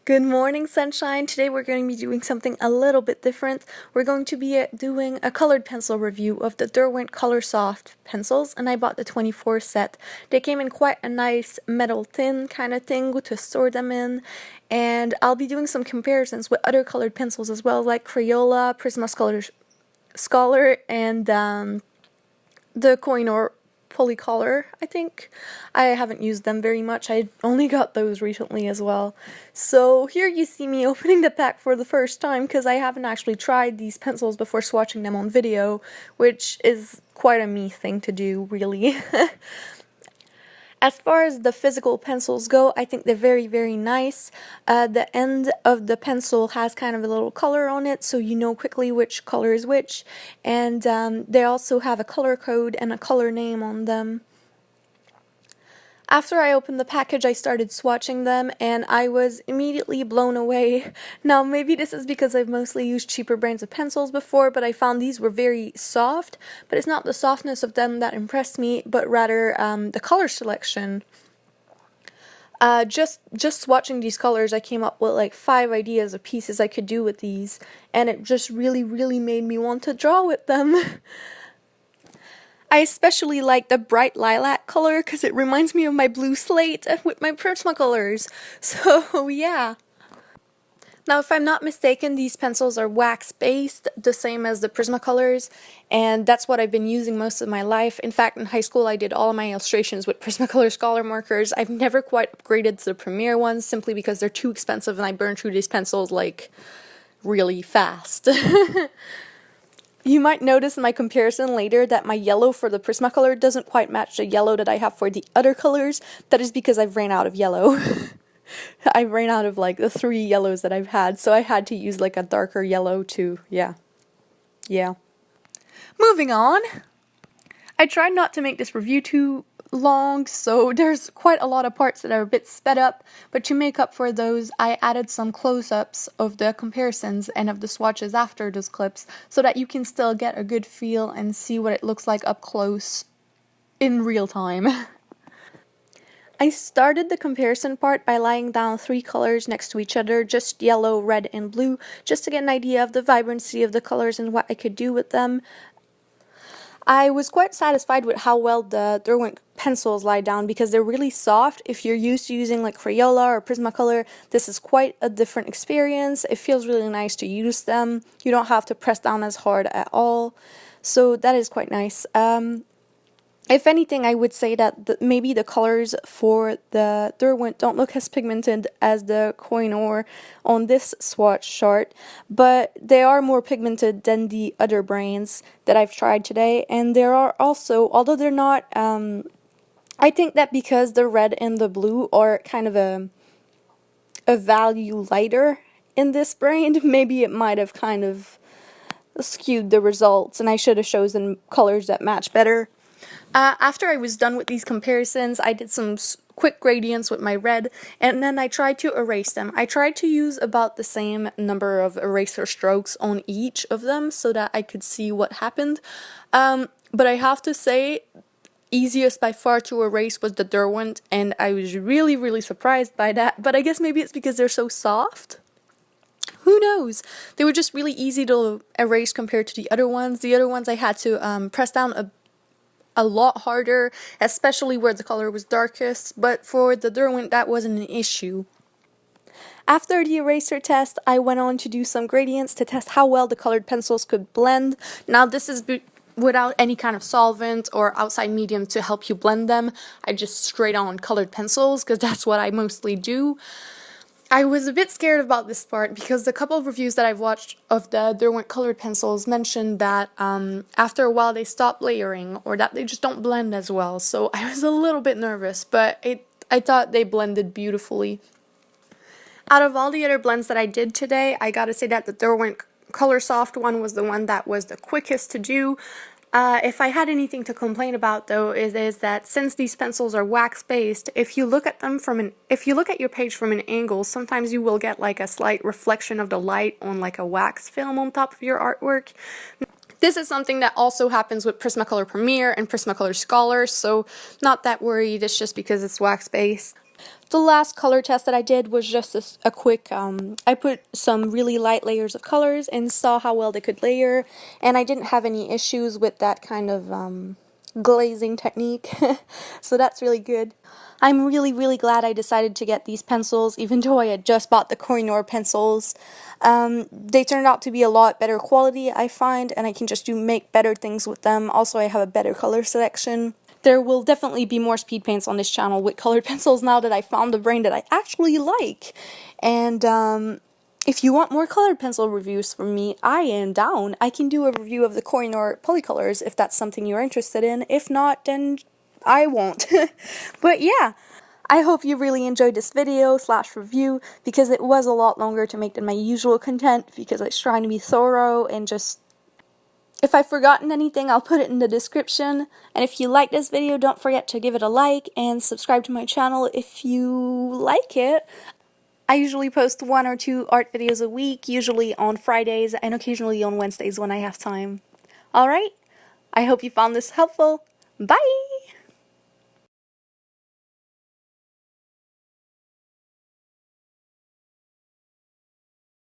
Good morning, sunshine. Today we're going to be doing something a little bit different. We're going to be doing a colored pencil review of the Derwent Coloursoft pencils, and I bought the 24 set. They came in quite a nice metal tin kind of thing to store them in, and I'll be doing some comparisons with other colored pencils as well, like Crayola, Scholar, and the koh-i-noor polycolor, I think. I haven't used them very much. I only got those recently as well. So here you see me opening the pack for the first time because I haven't actually tried these pencils before swatching them on video, which is quite a me thing to do, really. As far as the physical pencils go, I think they're very, very nice. The end of the pencil has kind of a little color on it, so you know quickly which color is which. And they also have a color code and a color name on them. After I opened the package, I started swatching them, and I was immediately blown away. Now, maybe this is because I've mostly used cheaper brands of pencils before, but I found these were very soft, but it's not the softness of them that impressed me, but rather the color selection. Just swatching these colors, I came up with like 5 ideas of pieces I could do with these, and it just really, really made me want to draw with them. I especially like the bright lilac color because it reminds me of my blue slate with my Prismacolors. So yeah. Now, if I'm not mistaken, these pencils are wax-based, the same as the Prismacolors, and that's what I've been using most of my life. In fact, in high school, I did all of my illustrations with Prismacolor Scholar markers. I've never quite upgraded to the Premier ones simply because they're too expensive and I burn through these pencils like really fast. You might notice in my comparison later that my yellow for the Prismacolor doesn't quite match the yellow that I have for the other colors. That is because I've ran out of yellow. I ran out of like the 3 yellows that I've had, so I had to use like a darker yellow to, yeah. Moving on. I tried not to make this review too long, so there's quite a lot of parts that are a bit sped up, but to make up for those, I added some close-ups of the comparisons and of the swatches after those clips, so that you can still get a good feel and see what it looks like up close in real time. I started the comparison part by laying down 3 colors next to each other, just yellow, red, and blue, just to get an idea of the vibrancy of the colors and what I could do with them. I was quite satisfied with how well the Derwent pencils lie down because they're really soft. If you're used to using like Crayola or Prismacolor, this is quite a different experience. It feels really nice to use them. You don't have to press down as hard at all. So that is quite nice. If anything, I would say that maybe the colors for the Derwent don't look as pigmented as the koh-i-noor on this swatch chart, but they are more pigmented than the other brands that I've tried today, and there are also, although they're not, I think that because the red and the blue are kind of a value lighter in this brand, maybe it might have kind of skewed the results, and I should have chosen colors that match better. After I was done with these comparisons, I did some quick gradients with my red, and then I tried to erase them. I tried to use about the same number of eraser strokes on each of them so that I could see what happened. But I have to say, easiest by far to erase was the Derwent, and I was really, really surprised by that. But I guess maybe it's because they're so soft. Who knows? They were just really easy to erase compared to the other ones. The other ones I had to press down a lot harder, especially where the color was darkest, but for the Derwent that wasn't an issue. After the eraser test, I went on to do some gradients to test how well the colored pencils could blend. Now this is without any kind of solvent or outside medium to help you blend them. I just straight on colored pencils because that's what I mostly do. I was a bit scared about this part because the couple of reviews that I've watched of the Derwent colored pencils mentioned that after a while they stop layering or that they just don't blend as well. So I was a little bit nervous, but I thought they blended beautifully. Out of all the other blends that I did today, I gotta say that the Derwent Coloursoft one was the one that was the quickest to do. If I had anything to complain about though, is that since these pencils are wax-based, if you look at your page from an angle, sometimes you will get like a slight reflection of the light on like a wax film on top of your artwork. This is something that also happens with Prismacolor Premier and Prismacolor Scholar, so not that worried, it's just because it's wax-based. The last color test that I did was just a quick, I put some really light layers of colors and saw how well they could layer, and I didn't have any issues with that kind of glazing technique, so that's really good. I'm really glad I decided to get these pencils, even though I had just bought the koh-i-noor pencils. They turned out to be a lot better quality, I find, and I can just make better things with them. Also, I have a better color selection. There will definitely be more speed paints on this channel with colored pencils now that I found the brand that I actually like. And if you want more colored pencil reviews from me, I am down. I can do a review of the koh-i-noor polycolors if that's something you're interested in. If not, then I won't. But yeah, I hope you really enjoyed this video / review, because it was a lot longer to make than my usual content, because I was trying to be thorough and just... If I've forgotten anything, I'll put it in the description. And if you like this video, don't forget to give it a like and subscribe to my channel if you like it. I usually post 1 or 2 art videos a week, usually on Fridays and occasionally on Wednesdays when I have time. Alright, I hope you found this helpful. Bye!